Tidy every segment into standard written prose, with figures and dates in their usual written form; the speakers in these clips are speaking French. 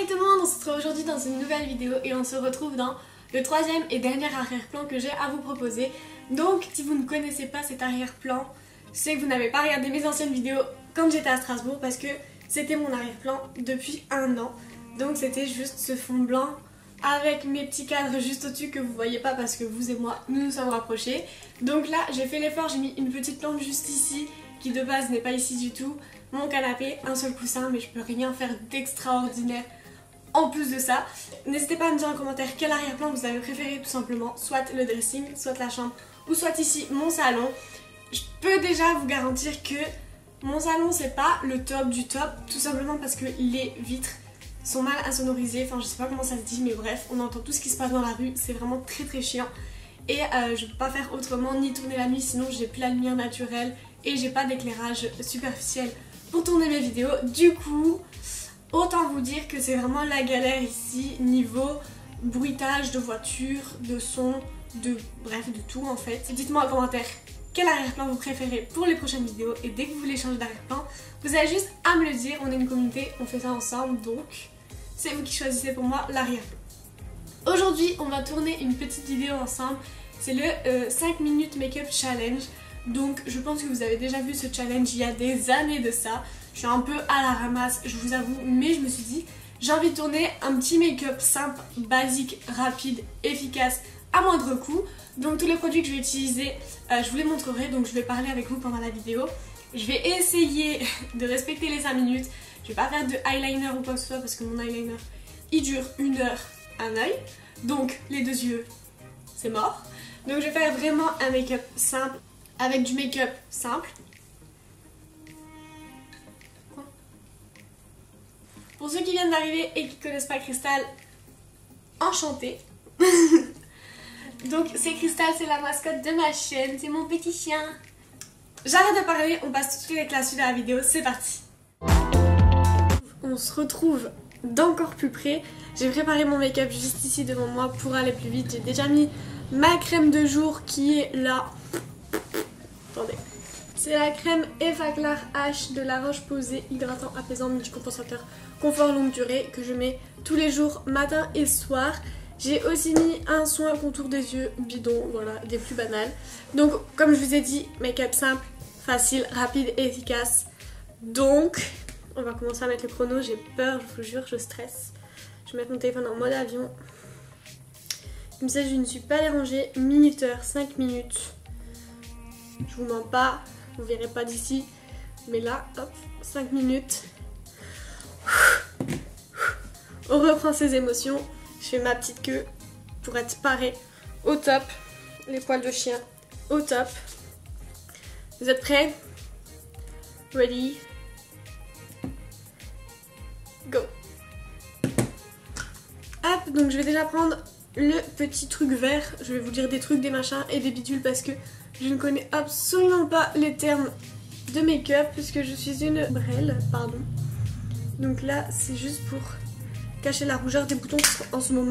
Salut tout le monde, on se retrouve aujourd'hui dans une nouvelle vidéo et on se retrouve dans le troisième et dernier arrière-plan que j'ai à vous proposer. Donc si vous ne connaissez pas cet arrière-plan, c'est que vous n'avez pas regardé mes anciennes vidéos quand j'étais à Strasbourg parce que c'était mon arrière-plan depuis un an. Donc c'était juste ce fond blanc avec mes petits cadres juste au-dessus que vous voyez pas parce que vous et moi nous nous sommes rapprochés. Donc là j'ai fait l'effort, j'ai mis une petite lampe juste ici qui de base n'est pas ici du tout. Mon canapé, un seul coussin, mais je peux rien faire d'extraordinaire en plus de ça. N'hésitez pas à me dire en commentaire quel arrière-plan vous avez préféré tout simplement, soit le dressing, soit la chambre, ou soit ici mon salon. Je peux déjà vous garantir que mon salon c'est pas le top du top, tout simplement parce que les vitres sont mal insonorisées, enfin je sais pas comment ça se dit, mais bref, on entend tout ce qui se passe dans la rue, c'est vraiment très chiant. Et je peux pas faire autrement, ni tourner la nuit, sinon j'ai plus la lumière naturelle et j'ai pas d'éclairage superficiel pour tourner mes vidéos. Du coup, autant vous dire que c'est vraiment la galère ici, niveau bruitage de voiture, de son, bref, de tout en fait. Dites-moi en commentaire quel arrière-plan vous préférez pour les prochaines vidéos et dès que vous voulez changer d'arrière-plan, vous avez juste à me le dire, on est une communauté, on fait ça ensemble, donc c'est vous qui choisissez pour moi l'arrière-plan. Aujourd'hui, on va tourner une petite vidéo ensemble, c'est le 5 minutes make-up challenge. Donc je pense que vous avez déjà vu ce challenge il y a des années de ça. Je suis un peu à la ramasse, je vous avoue, mais je me suis dit j'ai envie de tourner un petit make-up simple, basique, rapide, efficace, à moindre coût. Donc tous les produits que je vais utiliser, je vous les montrerai, donc je vais parler avec vous pendant la vidéo. Je vais essayer de respecter les 5 minutes. Je vais pas faire de eyeliner ou quoi que ce soit parce que mon eyeliner il dure 1 heure un œil. Donc les 2 yeux c'est mort. Donc je vais faire vraiment un make-up simple avec du make-up simple. Pour ceux qui viennent d'arriver et qui connaissent pas Crystal, enchantée. Donc c'est Crystal, c'est la mascotte de ma chaîne, c'est mon petit chien. J'arrête de parler, on passe tout de suite avec la suite de la vidéo, c'est parti. On se retrouve d'encore plus près. J'ai préparé mon make-up juste ici devant moi pour aller plus vite. J'ai déjà mis ma crème de jour qui est là. Attendez. C'est la crème Effaclar H de La Roche-Posay, hydratant, apaisant, multicompensateur, confort longue durée que je mets tous les jours, matin et soir. J'ai aussi mis un soin contour des yeux bidon, voilà, des plus banals. Donc, comme je vous ai dit, make-up simple, facile, rapide et efficace. Donc, on va commencer à mettre le chrono. J'ai peur, je vous jure, je stresse. Je vais mettre mon téléphone en mode avion. Comme ça, je ne suis pas dérangée. Minuteur, 5 minutes. Je vous mens pas, vous verrez pas d'ici. Mais là, hop, 5 minutes. On reprend ses émotions. Je fais ma petite queue pour être parée au top. Les poils de chien au top. Vous êtes prêts? Ready? Go! Hop, donc je vais déjà prendre le petit truc vert. Je vais vous dire des trucs, des machins et des bidules parce que je ne connais absolument pas les termes de make-up puisque je suis une brêle, pardon. Donc là, c'est juste pour cacher la rougeur des boutons en ce moment.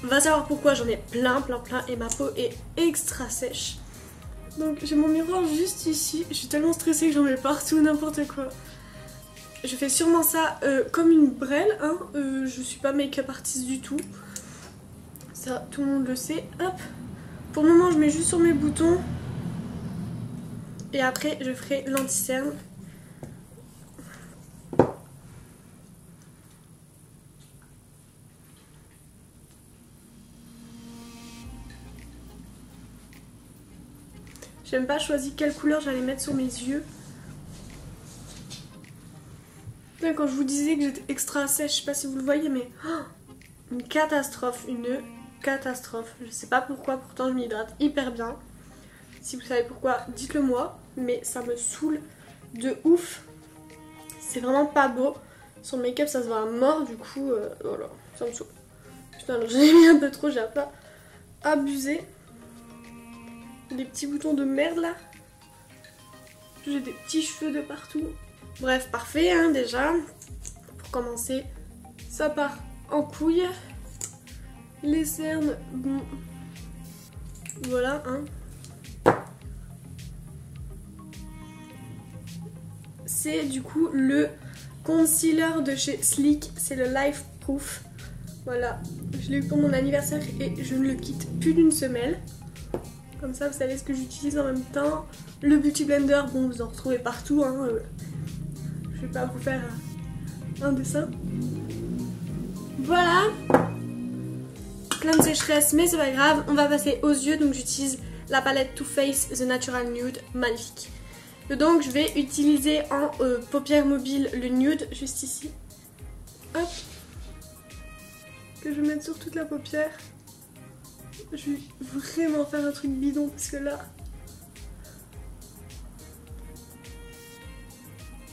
Va savoir pourquoi, j'en ai plein et ma peau est extra sèche. Donc j'ai mon miroir juste ici. Je suis tellement stressée que j'en mets partout, n'importe quoi. Je fais sûrement ça comme une brêle, hein. Je suis pas make-up artiste du tout. Ça, tout le monde le sait. Hop. Pour le moment, je mets juste sur mes boutons. Et après, je ferai l'anti-cerne. J'ai même pas choisi quelle couleur j'allais mettre sur mes yeux. Là, quand je vous disais que j'étais extra sèche, je sais pas si vous le voyez, mais une catastrophe, une catastrophe. Je sais pas pourquoi, pourtant je m'hydrate hyper bien. Si vous savez pourquoi, dites-le moi, mais ça me saoule de ouf. C'est vraiment pas beau. Sur le make-up, ça se voit à mort, du coup, voilà, ça me saoule. Putain, j'en ai mis un peu trop, j'ai pas abusé. Des petits boutons de merde là. J'ai des petits cheveux de partout. Bref, parfait hein, déjà. Pour commencer, ça part en couille. Les cernes, bon. Voilà hein. C'est du coup le concealer de chez Sleek, c'est le Life Proof. Voilà, je l'ai eu pour mon anniversaire et je ne le quitte plus d'une semelle. Comme ça, vous savez ce que j'utilise en même temps. Le Beauty Blender, bon, vous en retrouvez partout. Hein. Je vais pas vous faire un dessin. Voilà. Plein de sécheresse, mais c'est pas grave. On va passer aux yeux, donc j'utilise la palette Too Faced The Natural Nude, magnifique. Donc je vais utiliser en paupières mobiles le nude, juste ici. Hop. Que je vais mettre sur toute la paupière. Je vais vraiment faire un truc bidon parce que là...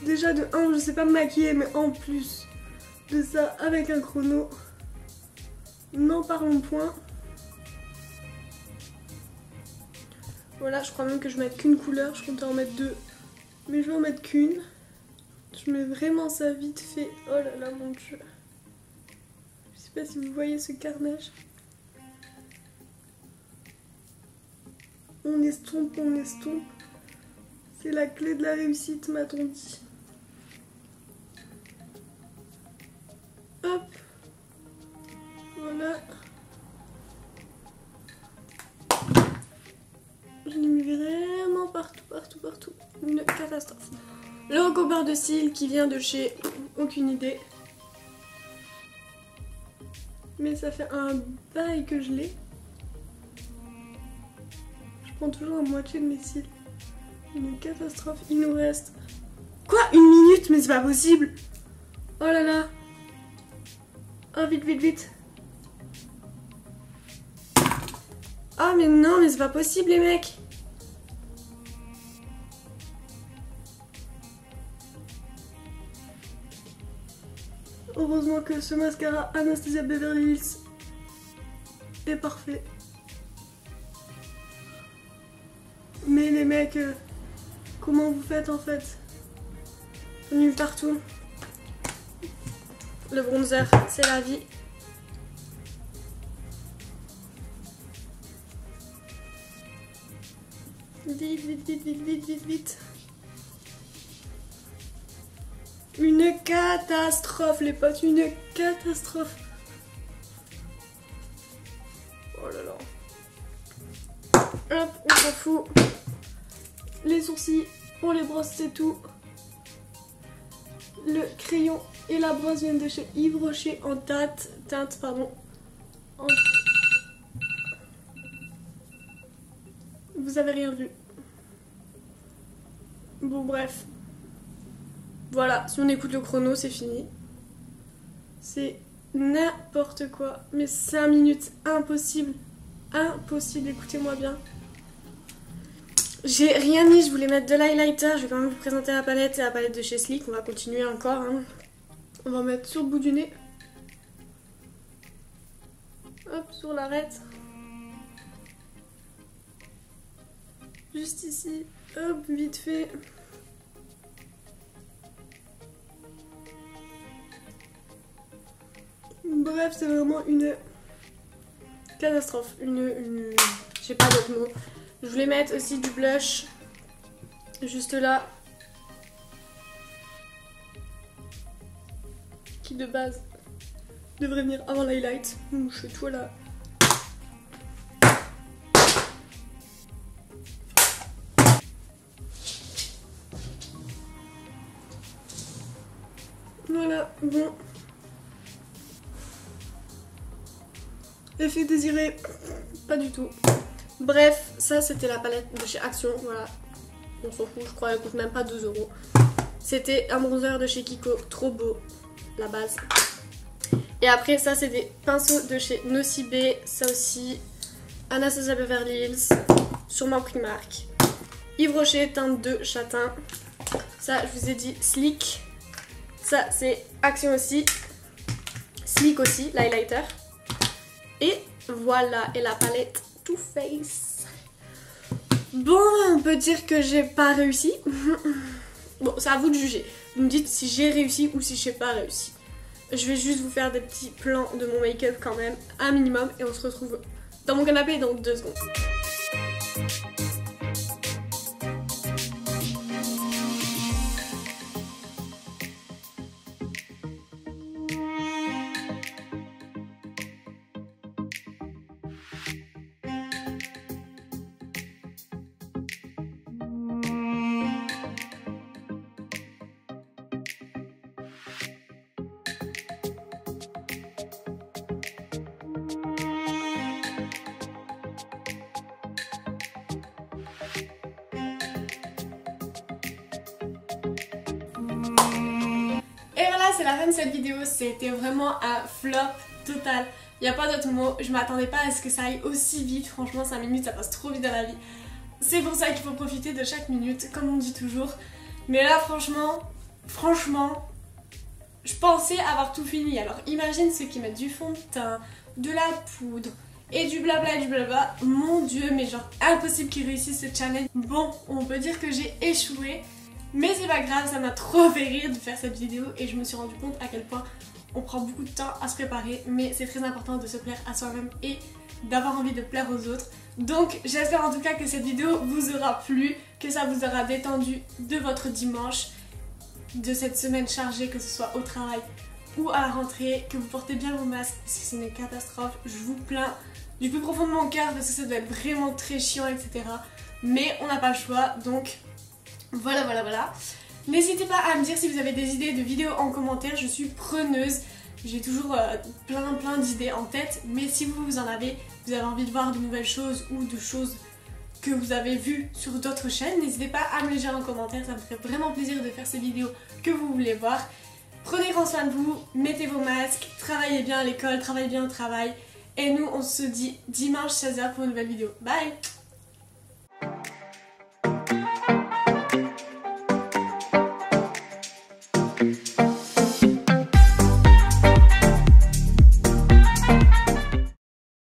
Déjà de 1, je sais pas me maquiller, mais en plus de ça, avec un chrono, n'en parlons point. Voilà, je crois même que je vais mettre qu'une couleur, je comptais en mettre 2, mais je vais en mettre qu'une. Je mets vraiment ça vite fait. Oh là là, mon dieu. Je sais pas si vous voyez ce carnage. On estompe, on estompe. C'est la clé de la réussite, m'a-t-on dit. Hop. Voilà. Je l'ai mis vraiment partout, partout, partout. Une catastrophe. Le recouvreur de cils qui vient de chez... Aucune idée. Mais ça fait un bail que je l'ai. Je prends toujours la moitié de mes cils. Une catastrophe. Il nous reste... Quoi? 1 minute? Mais c'est pas possible! Oh là là! Oh, vite, vite, vite! Oh mais non, mais c'est pas possible les mecs! Heureusement que ce mascara Anastasia Beverly Hills est parfait. Mais les mecs, comment vous faites en fait? Nul partout. Le bronzer, c'est la vie. Vite, vite, vite, vite, vite, vite, vite. Une catastrophe les potes, une catastrophe. Oh là là. Hop, on s'en fout. Les sourcils, on les brosse, c'est tout. Le crayon et la brosse viennent de chez Yves Rocher en teinte, pardon. Vous avez rien vu. Bon bref. Voilà, si on écoute le chrono, c'est fini. C'est n'importe quoi. Mais 5 minutes, impossible. Impossible, écoutez-moi bien. J'ai rien mis, je voulais mettre de l'highlighter. Je vais quand même vous présenter la palette. C'est la palette de chez Sleek, on va continuer encore. Hein. On va mettre sur le bout du nez. Hop, sur l'arête. Juste ici. Hop, vite fait. Bref, c'est vraiment une catastrophe. J'ai pas d'autre mot. Je voulais mettre aussi du blush. Juste là. Qui de base devrait venir avant l'highlight. Je fais tout là. Voilà, bon. Effet désiré, pas du tout. Bref, ça c'était la palette de chez Action, voilà. On s'en fout, je crois qu'elle coûte même pas 2 €. C'était un bronzer de chez Kiko, trop beau, la base. Et après ça c'est des pinceaux de chez Nocibé, ça aussi. Anastasia Beverly Hills, sûrement Primark. Yves Rocher, teinte 2 châtain. Ça je vous ai dit Sleek. Ça c'est Action aussi. Sleek aussi, l'highlighter. Et voilà, et la palette Too Faced. Bon, on peut dire que j'ai pas réussi. Bon, c'est à vous de juger. Vous me dites si j'ai réussi ou si j'ai pas réussi. Je vais juste vous faire des petits plans de mon make-up quand même, un minimum. Et on se retrouve dans mon canapé dans 2 secondes. c'est la fin de cette vidéo. C'était vraiment un flop total. Il n'y a pas d'autre mot. Je m'attendais pas à ce que ça aille aussi vite. Franchement, 5 minutes, ça passe trop vite dans la vie. C'est pour ça qu'il faut profiter de chaque minute, comme on dit toujours. Mais là, franchement, je pensais avoir tout fini. Alors imagine ceux qui mettent du fond de teint, de la poudre et du blabla et du blabla. Mon dieu, mais genre impossible qu'ils réussissent ce challenge. Bon, on peut dire que j'ai échoué. Mais c'est pas grave, ça m'a trop fait rire de faire cette vidéo et je me suis rendu compte à quel point on prend beaucoup de temps à se préparer, mais c'est très important de se plaire à soi-même et d'avoir envie de plaire aux autres. Donc j'espère en tout cas que cette vidéo vous aura plu, que ça vous aura détendu de votre dimanche, de cette semaine chargée, que ce soit au travail ou à la rentrée, que vous portez bien vos masques parce que c'est une catastrophe. Je vous plains du plus profond de mon cœur parce que ça doit être vraiment très chiant, etc. Mais on n'a pas le choix, donc voilà. N'hésitez pas à me dire si vous avez des idées de vidéos en commentaire, je suis preneuse. J'ai toujours plein d'idées en tête, mais si vous en avez, vous avez envie de voir de nouvelles choses ou de choses que vous avez vues sur d'autres chaînes, n'hésitez pas à me le dire en commentaire, ça me ferait vraiment plaisir de faire ces vidéos que vous voulez voir. Prenez grand soin de vous, mettez vos masques, travaillez bien à l'école, travaillez bien au travail, et nous on se dit dimanche 16h pour une nouvelle vidéo. Bye!